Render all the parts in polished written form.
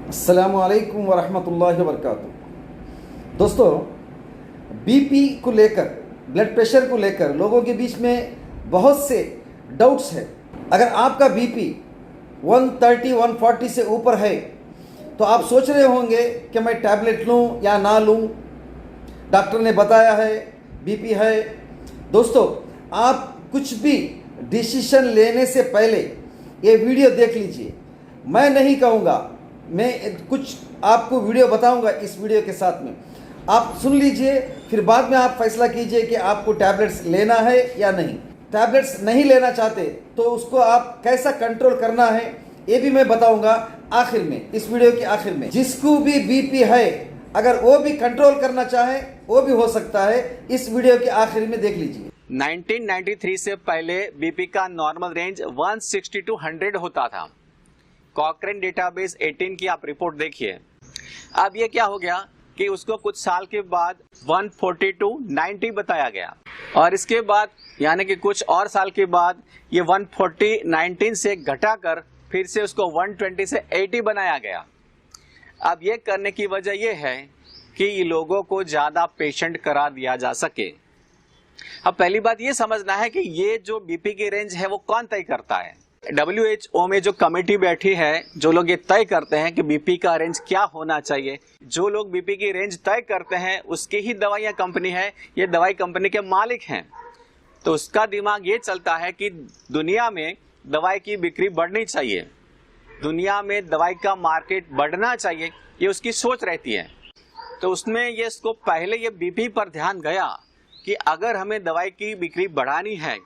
अस्सलामुअलैकुम वरहमतुल्लाहि वबरकातुहू। दोस्तों, बीपी को लेकर, ब्लड प्रेशर को लेकर लोगों के बीच में बहुत से डाउट्स हैं। अगर आपका बीपी 130 140 से ऊपर है तो आप सोच रहे होंगे कि मैं टैबलेट लूं या ना लूं, डॉक्टर ने बताया है बीपी है। दोस्तों, आप कुछ भी डिसीजन लेने से पहले ये वीडियो देख लीजिए। मैं नहीं कहूँगा, मैं कुछ आपको वीडियो बताऊंगा, इस वीडियो के साथ में आप सुन लीजिए, फिर बाद में आप फैसला कीजिए कि आपको टैबलेट्स लेना है या नहीं। टैबलेट्स नहीं लेना चाहते तो उसको आप कैसा कंट्रोल करना है ये भी मैं बताऊंगा आखिर में, इस वीडियो के आखिर में। जिसको भी बीपी है, अगर वो भी कंट्रोल करना चाहे वो भी हो सकता है, इस वीडियो के आखिर में देख लीजिए। 1993 से पहले बीपी का नॉर्मल रेंज 160 to 100 होता था। कॉकरेन डेटाबेस 18 की आप रिपोर्ट देखिए। अब ये क्या हो गया कि उसको कुछ साल के बाद 140 to 90 बताया गया, और इसके बाद यानी कि कुछ और साल के बाद ये 140-19 से घटाकर फिर से उसको 120 से 80 बनाया गया। अब ये करने की वजह ये है कि लोगों को ज्यादा पेशेंट करा दिया जा सके। अब पहली बात ये समझना है कि ये जो बीपी की रेंज है वो कौन तय करता है। WHO में जो कमेटी बैठी है, जो लोग ये तय करते हैं कि बीपी का रेंज क्या होना चाहिए, जो लोग बीपी की रेंज तय करते हैं उसकी ही दवाइयां कंपनी है, ये दवाई कंपनी के मालिक हैं। तो उसका दिमाग ये चलता है कि दुनिया में दवाई की बिक्री बढ़नी चाहिए, दुनिया में दवाई का मार्केट बढ़ना चाहिए, ये उसकी सोच रहती है। तो उसमें ये इसको पहले ये बीपी पर ध्यान गया कि अगर हमें दवाई की बिक्री बढ़ानी है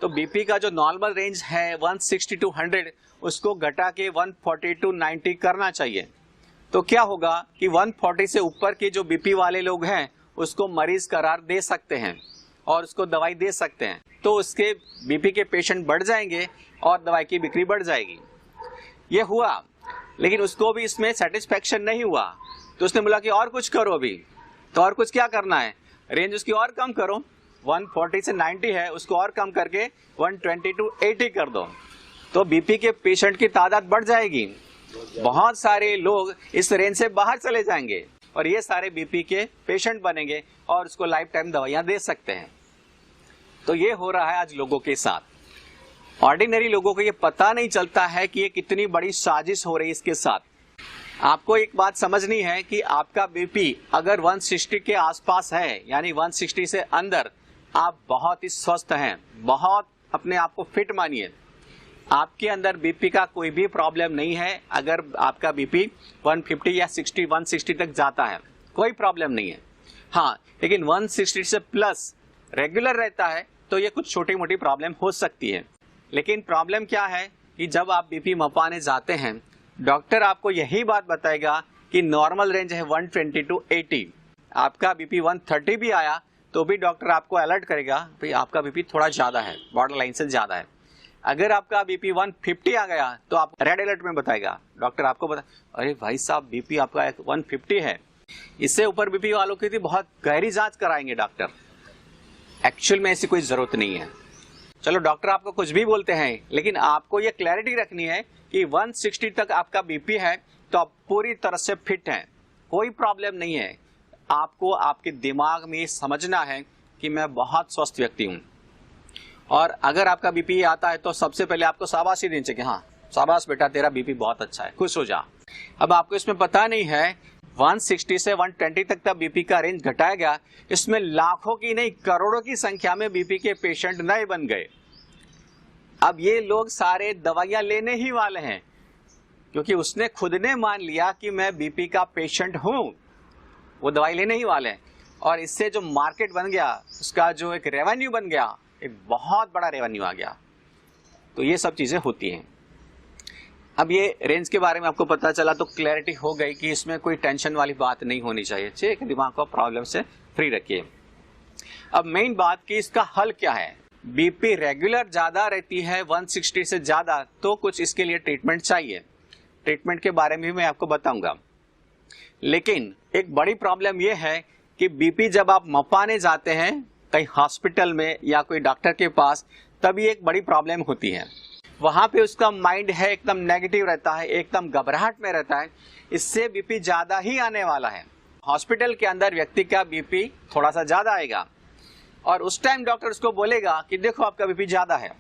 तो बीपी का जो नॉर्मल रेंज है 160 to 100 उसको घटा के 140 to 90 करना चाहिए। तो क्या होगा कि 140 से ऊपर के जो बीपी वाले लोग हैं उसको मरीज करार दे सकते हैं और उसको दवाई दे सकते हैं, तो उसके बीपी के पेशेंट बढ़ जाएंगे और दवाई की बिक्री बढ़ जाएगी। ये हुआ, लेकिन उसको भी इसमें सेटिस्फेक्शन नहीं हुआ, तो उसने बोला कि और कुछ करो। अभी तो और कुछ क्या करना है, रेंज उसकी और कम करो, 140 से 90 है उसको और कम करके 120 to 80 कर दो, तो बीपी के पेशेंट की तादाद बढ़ जाएगी। बहुत सारे लोग इस रेंज से बाहर चले जाएंगे और ये सारे बीपी के पेशेंट बनेंगे और उसको लाइफ टाइम दवाइयां दे सकते हैं। तो ये हो रहा है आज लोगों के साथ। ऑर्डिनरी लोगों को ये पता नहीं चलता है कि ये कितनी बड़ी साजिश हो रही है इसके साथ। आपको एक बात समझनी है कि आपका बीपी अगर 160 के आसपास है, यानी 160 से अंदर, आप बहुत ही स्वस्थ हैं, बहुत अपने आप को फिट मानिए। आपके अंदर बीपी का कोई भी प्रॉब्लम नहीं है। अगर आपका बीपी 150 या 60 160 तक जाता है कोई प्रॉब्लम नहीं है। हाँ, लेकिन 160 से प्लस रेगुलर रहता है तो ये कुछ छोटी मोटी प्रॉब्लम हो सकती है। लेकिन प्रॉब्लम क्या है कि जब आप बीपी मपाने जाते हैं, डॉक्टर आपको यही बात बताएगा कि नॉर्मल रेंज है 120 to 80। आपका बीपी 130 भी आया तो भी डॉक्टर आपको अलर्ट करेगा, भाई आपका बीपी थोड़ा ज्यादा है, बॉर्डर लाइन से ज्यादा है। अगर आपका बीपी 150 आ गया तो आप रेड अलर्ट में बताएगा, डॉक्टर आपको बता, अरे भाई साहब बीपी आपका 150 है। इससे ऊपर बीपी वालों की बहुत गहरी जांच कराएंगे डॉक्टर। एक्चुअल में ऐसी कोई जरूरत नहीं है। चलो, डॉक्टर आपको कुछ भी बोलते हैं, लेकिन आपको ये क्लैरिटी रखनी है कि 160 तक आपका बीपी है तो आप पूरी तरह से फिट हैं, कोई प्रॉब्लम नहीं है। आपको आपके दिमाग में समझना है कि मैं बहुत स्वस्थ व्यक्ति हूं, और अगर आपका बीपी आता है तो सबसे पहले आपको शाबाशी देनी चाहिए, हाँ शाबाश बेटा तेरा बीपी बहुत अच्छा है, खुश हो जा। अब आपको इसमें पता नहीं है 160 से 120 तक का बीपी का रेंज घटाया गया, इसमें लाखों की नहीं करोड़ों की संख्या में बीपी के पेशेंट नए बन गए। अब ये लोग सारे दवाइयां लेने ही वाले हैं, क्योंकि उसने खुद ने मान लिया कि मैं बीपी का पेशेंट हूं, वो दवाई लेने ही वाले हैं। और इससे जो मार्केट बन गया, उसका जो एक रेवेन्यू बन गया, एक बहुत बड़ा रेवेन्यू आ गया। तो ये सब चीजें होती हैं। अब ये रेंज के बारे में आपको पता चला तो क्लैरिटी हो गई कि इसमें कोई टेंशन वाली बात नहीं होनी चाहिए। ठीक है, दिमाग को प्रॉब्लम से फ्री रखिए। अब मेन बात कि इसका हल क्या है। बीपी रेगुलर ज्यादा रहती है 160 से ज्यादा, तो कुछ इसके लिए ट्रीटमेंट चाहिए। ट्रीटमेंट के बारे में भी मैं आपको बताऊंगा। लेकिन एक बड़ी प्रॉब्लम यह है कि बीपी जब आप मपाने जाते हैं कहीं हॉस्पिटल में या कोई डॉक्टर के पास, तभी एक बड़ी प्रॉब्लम होती है। वहां पे उसका माइंड है एकदम नेगेटिव रहता है, एकदम घबराहट में रहता है, इससे बीपी ज्यादा ही आने वाला है। हॉस्पिटल के अंदर व्यक्ति का बीपी थोड़ा सा ज्यादा आएगा और उस टाइम डॉक्टर उसको बोलेगा कि देखो आपका बीपी ज्यादा है।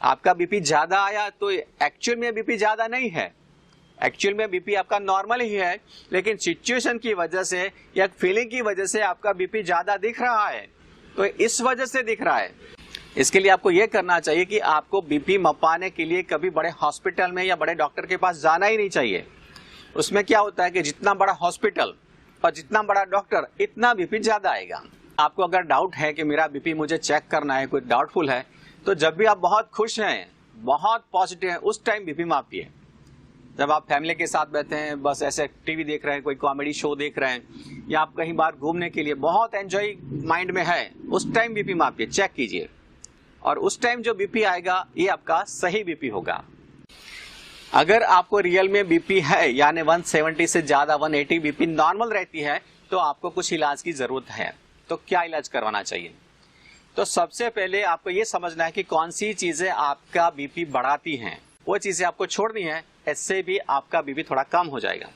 आपका बीपी ज्यादा आया तो एक्चुअल में बीपी ज्यादा नहीं है, एक्चुअल में बीपी आपका नॉर्मल ही है, लेकिन सिचुएशन की वजह से या फीलिंग की वजह से आपका बीपी ज्यादा दिख रहा है, तो इस वजह से दिख रहा है। इसके लिए आपको यह करना चाहिए कि आपको बीपी मपाने के लिए कभी बड़े हॉस्पिटल में या बड़े डॉक्टर के पास जाना ही नहीं चाहिए। उसमें क्या होता है कि जितना बड़ा हॉस्पिटल और जितना बड़ा डॉक्टर, इतना बीपी ज्यादा आएगा। आपको अगर डाउट है कि मेरा बीपी मुझे चेक करना है, कोई डाउटफुल है, तो जब भी आप बहुत खुश हैं, बहुत पॉजिटिव हैं, उस टाइम बीपी मापिए। जब आप फैमिली के साथ बैठे हैं, बस ऐसे टीवी देख रहे हैं, कोई कॉमेडी शो देख रहे हैं, या आप कहीं बाहर घूमने के लिए बहुत एंजॉय माइंड में है, उस टाइम बीपी मापिए, चेक कीजिए, और उस टाइम जो बीपी आएगा ये आपका सही बीपी होगा। अगर आपको रियल में बीपी है, यानी 170 से ज्यादा 180 बीपी नॉर्मल रहती है, तो आपको कुछ इलाज की जरूरत है। तो क्या इलाज करवाना चाहिए? तो सबसे पहले आपको ये समझना है कि कौन सी चीजें आपका बीपी बढ़ाती हैं, वो चीजें आपको छोड़नी है, इससे भी आपका बीपी थोड़ा कम हो जाएगा।